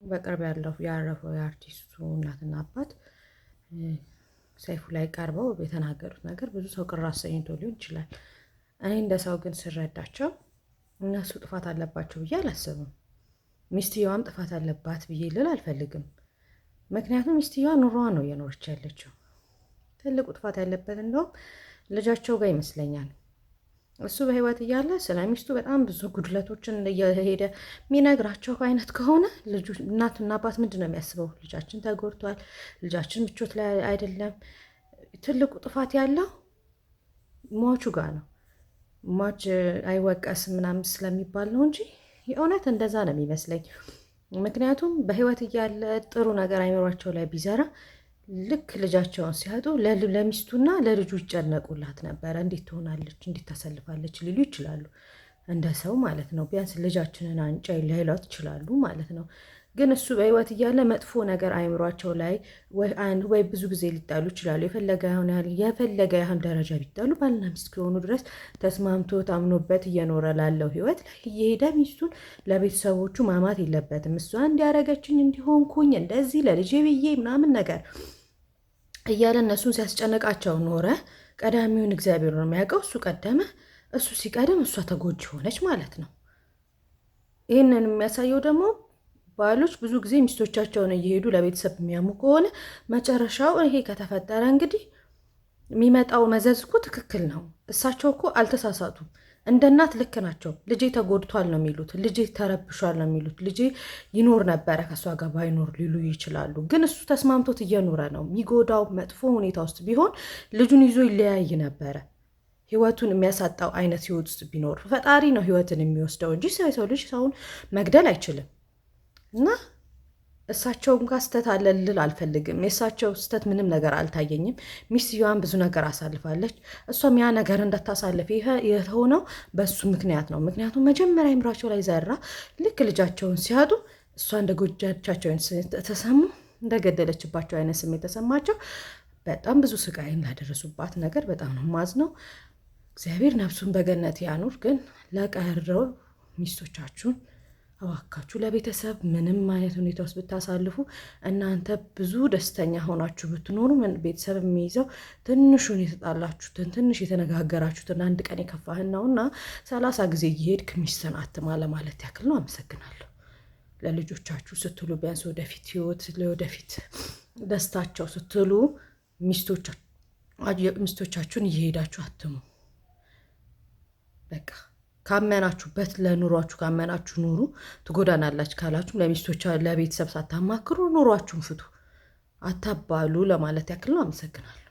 በቅርብ ያረፈው የአርቲስቱ እናትና አባት ሰይፉ ላይ ቀርበው የተናገሩት ነገር ብዙ ሰው ቅር አሰኝቶ ሊሆን ይችላል። እኔ እንደ ሰው ግን ስረዳቸው እነሱ ጥፋት አለባቸው ብዬ አላስብም። ሚስትየዋም ጥፋት አለባት ብዬ ልል አልፈልግም። ምክንያቱም ሚስትየዋ ኑሮዋ ነው እየኖረች ያለችው። ትልቁ ጥፋት ያለበት እንደውም ልጃቸው ጋር ይመስለኛል። እሱ በህይወት እያለ ስለ ሚስቱ በጣም ብዙ ጉድለቶችን እየሄደ የሚነግራቸው አይነት ከሆነ እናትና አባት ምንድን ነው የሚያስበው? ልጃችን ተጎድቷል፣ ልጃችን ምቾት ላይ አይደለም። ትልቁ ጥፋት ያለው ሟቹ ጋር ነው። ሟች አይወቀስም ምናምን ስለሚባል ነው እንጂ የእውነት እንደዛ ነው የሚመስለኝ። ምክንያቱም በህይወት እያለ ጥሩ ነገር አይምሯቸው ላይ ቢዘራ ልክ ልጃቸውን ሲያጡ ለሚስቱና ለልጁ ይጨነቁላት ነበረ። እንዴት ትሆናለች፣ እንዴት ታሰልፋለች ሊሉ ይችላሉ። እንደ ሰው ማለት ነው። ቢያንስ ልጃችንን አንጫ ላይሏት ይችላሉ ማለት ነው። ግን እሱ በህይወት እያለ መጥፎ ነገር አይምሯቸው ላይ ወይ ብዙ ጊዜ ሊጣሉ ይችላሉ። የፈለገ ያህል ደረጃ ቢጣሉ ባልና ሚስት ከሆኑ ድረስ ተስማምቶ ታምኖበት እየኖረ ላለው ህይወት ላይ እየሄደ ሚስቱን ለቤተሰቦቹ ማማት የለበትም። እሷ እንዲያረገችኝ እንዲሆንኩኝ እንደዚህ ለልጄ ብዬ ምናምን ነገር እያለ እነሱን ሲያስጨንቃቸው ኖረ። ቀዳሚውን እግዚአብሔር ነው የሚያውቀው። እሱ ቀደመ። እሱ ሲቀደም እሷ ተጎጂ ሆነች ማለት ነው። ይህንን የሚያሳየው ደግሞ ባሎች ብዙ ጊዜ ሚስቶቻቸውን እየሄዱ ለቤተሰብ የሚያሙ ከሆነ መጨረሻው ይሄ ከተፈጠረ እንግዲህ የሚመጣው መዘዝ እኮ ትክክል ነው። እሳቸው እኮ አልተሳሳቱም። እንደ እናት ልክ ናቸው። ልጄ ተጎድቷል ነው የሚሉት፣ ልጄ ተረብሿል ነው የሚሉት። ልጄ ይኖር ነበረ ከእሷ ጋር ባይኖር ሊሉ ይችላሉ። ግን እሱ ተስማምቶት እየኖረ ነው። የሚጎዳው መጥፎ ሁኔታ ውስጥ ቢሆን ልጁን ይዞ ይለያይ ነበረ። ህይወቱን የሚያሳጣው አይነት ህይወት ውስጥ ቢኖር ፈጣሪ ነው ህይወትን የሚወስደው እንጂ ሰው ልጅ ሰውን መግደል አይችልም። እና እሳቸውም ጋር ስተት አለ ልል አልፈልግም። የእሳቸው ስተት ምንም ነገር አልታየኝም። ሚስትየዋን ብዙ ነገር አሳልፋለች። እሷም ያ ነገር እንዳታሳልፍ የሆነው በሱ ምክንያት ነው። ምክንያቱም መጀመሪያ አይምሯቸው ላይ ዘራ። ልክ ልጃቸውን ሲያጡ እሷ እንደ ጎጃቻቸውን ተሰሙ፣ እንደገደለችባቸው አይነት ስሜት ተሰማቸው። በጣም ብዙ ስቃይን ላደረሱባት ነገር በጣም ነው ማዝነው። እግዚአብሔር ነፍሱን በገነት ያኑር። ግን ለቀረው ሚስቶቻችሁን እባካችሁ ለቤተሰብ ምንም አይነት ሁኔታ ውስጥ ብታሳልፉ እናንተ ብዙ ደስተኛ ሆናችሁ ብትኖሩ ቤተሰብ የሚይዘው ትንሹን የተጣላችሁትን ትንሽ የተነጋገራችሁትን አንድ ቀን የከፋህን ነውና 30 ጊዜ እየሄድክ ሚስትን አትማ ለማለት ያክል ነው። አመሰግናለሁ። ለልጆቻችሁ ስትሉ ቢያንስ ወደፊት ህይወት ለወደፊት ደስታቸው ስትሉ ሚስቶቻችሁን እየሄዳችሁ አትሙ። በቃ ካመናችሁበት ለኑሯችሁ ካመናችሁ ኑሩ። ትጎዳናላችሁ ካላችሁም ለቤተሰብ ሳታማክሩ ኑሯችሁን ፍቱ። አታባሉ ለማለት ያክል ነው። አመሰግናለሁ።